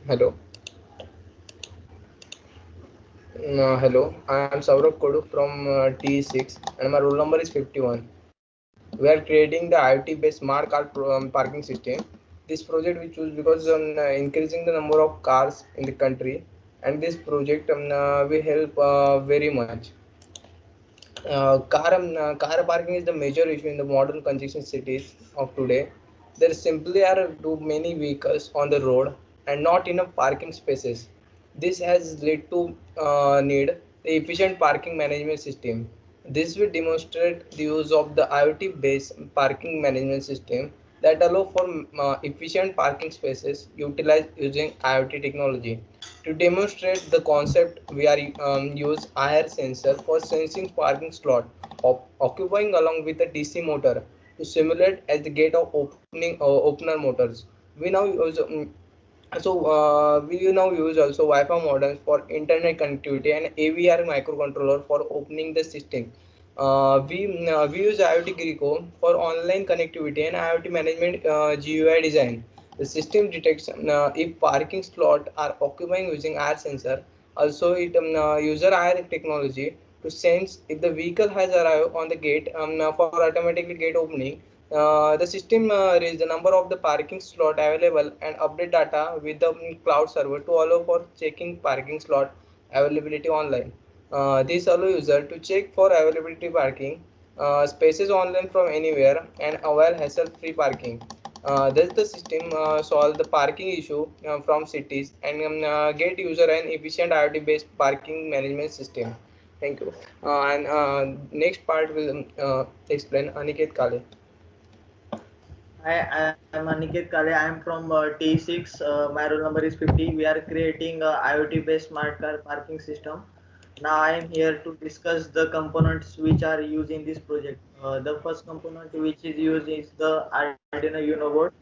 Hello. Hello, I am Saurabh Kodu from T6 and my roll number is 51. We are creating the IoT based smart car parking system. This project we choose because increasing the number of cars in the country, and this project will help very much. Car parking is the major issue in the modern congestion cities of today. There simply are too many vehicles on the road and not enough parking spaces. This has led to need the efficient parking management system. This will demonstrate the use of the IoT-based parking management system that allow for efficient parking spaces utilized using IoT technology. To demonstrate the concept, we are use IR sensor for sensing parking slot occupying along with a DC motor to simulate as the gate of opener motors. We now use we now use also Wi-Fi modems for internet connectivity and AVR microcontroller for opening the system. We use IoT Greco for online connectivity and IoT management GUI design. The system detects if parking slot are occupying using IR sensor. Also, it user IR technology to sense if the vehicle has arrived on the gate for automatically gate opening. The system raise the number of the parking slot available and update data with the cloud server to allow for checking parking slot availability online. This allow user to check for availability parking spaces online from anywhere and avail hassle-free parking. Thus, the system solve the parking issue from cities and get user an efficient IoT-based parking management system. Thank you. And next part will explain Aniket Kale. Hi, I am Aniket Kale. I am from T6. My roll number is 50. We are creating a IoT-based smart car parking system. Now I am here to discuss the components which are used in this project. The first component which is used is the Arduino Uno board,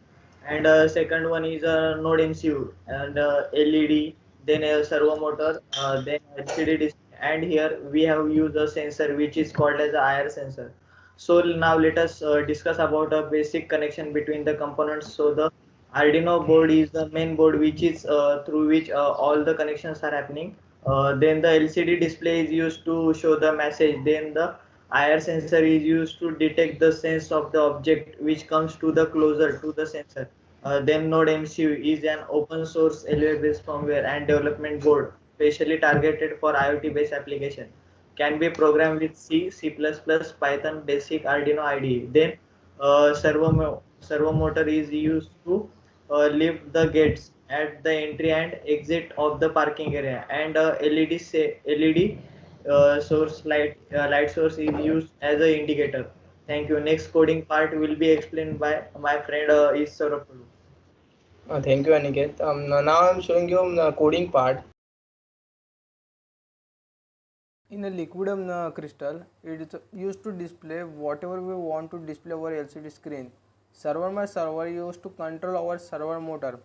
and second one is a Node MCU and LED, then a servo motor, then LCD display, and here we have used a sensor which is called as a IR sensor. So now let us discuss about a basic connection between the components. So the Arduino board is the main board which is through which all the connections are happening. Then the LCD display is used to show the message. Then the IR sensor is used to detect the sense of the object which comes to the closer to the sensor. Then Node MCU is an open source LUA based firmware and development board specially targeted for IoT based application, can be programmed with C, C++, Python, Basic, Arduino IDE. Then servo motor is used to lift the gates at the entry and exit of the parking area, and LED source light source is used as an indicator. Thank you. Next coding part will be explained by my friend is Saurabh Padu. Thank you, Aniket. Now I'm showing you the coding part. In a liquid crystal, it is used to display whatever we want to display over LCD screen. Server my server used to control our server motor.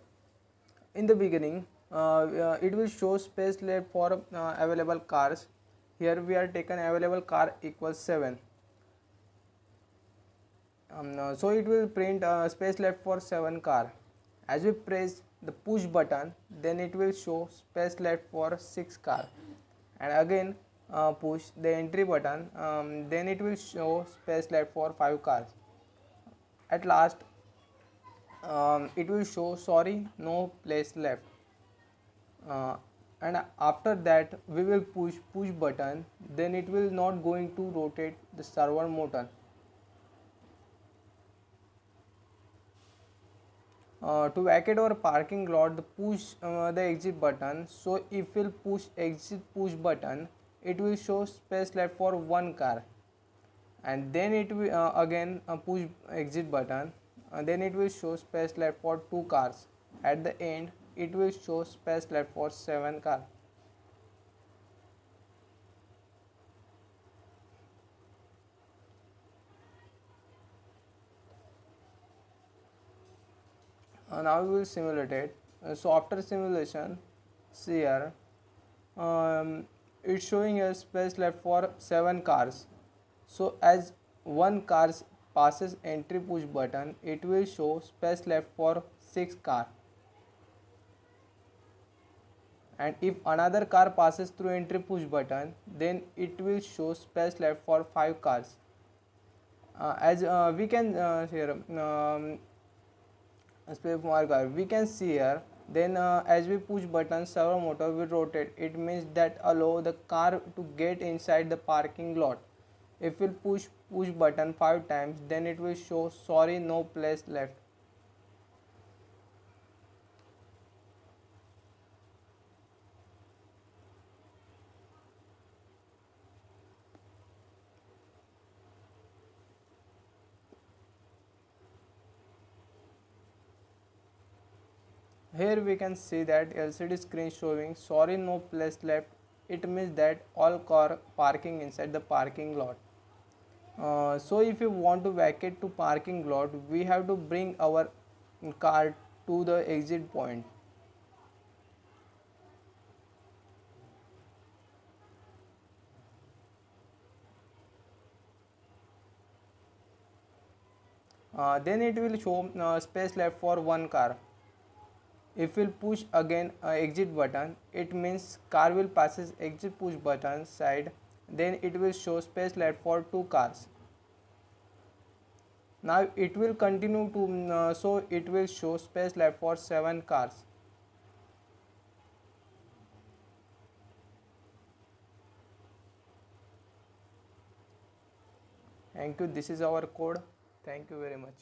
In the beginning, it will show space left for available cars. Here we are taken available car equals 7. So it will print space left for 7 car. As we press the push button, then it will show space left for 6 car, and again push the entry button, then it will show space left for 5 cars. At last it will show sorry no place left, uh, and after that we will push button, then it will not going to rotate the server motor. To vacate our parking lot, the push the exit button. So if we'll push exit push button, it will show space left for 1 car, and then it will again push exit button, then it will show space left for 2 cars. At the end, it will show space left for 7 car. Now we will simulate it. So after simulation, see here, it's showing a space left for 7 cars. So as one car passes entry push button, it will show space left for 6 car. And if another car passes through entry push button, then it will show space left for 5 cars. As we can here space marker we can see here. Then as we push button, servo motor will rotate. It means that allow the car to get inside the parking lot. If we push button 5 times, then it will show sorry, no place left. Here we can see that LCD screen showing sorry, no place left. It means that all car parking inside the parking lot. So if you want to vacate to parking lot, we have to bring our car to the exit point. Then it will show space left for one car. If we'll push again exit button, it means car will passes exit push button side. Then it will show space left for 2 cars. Now it will continue to so it will show space left for 7 cars. Thank you. This is our code. Thank you very much.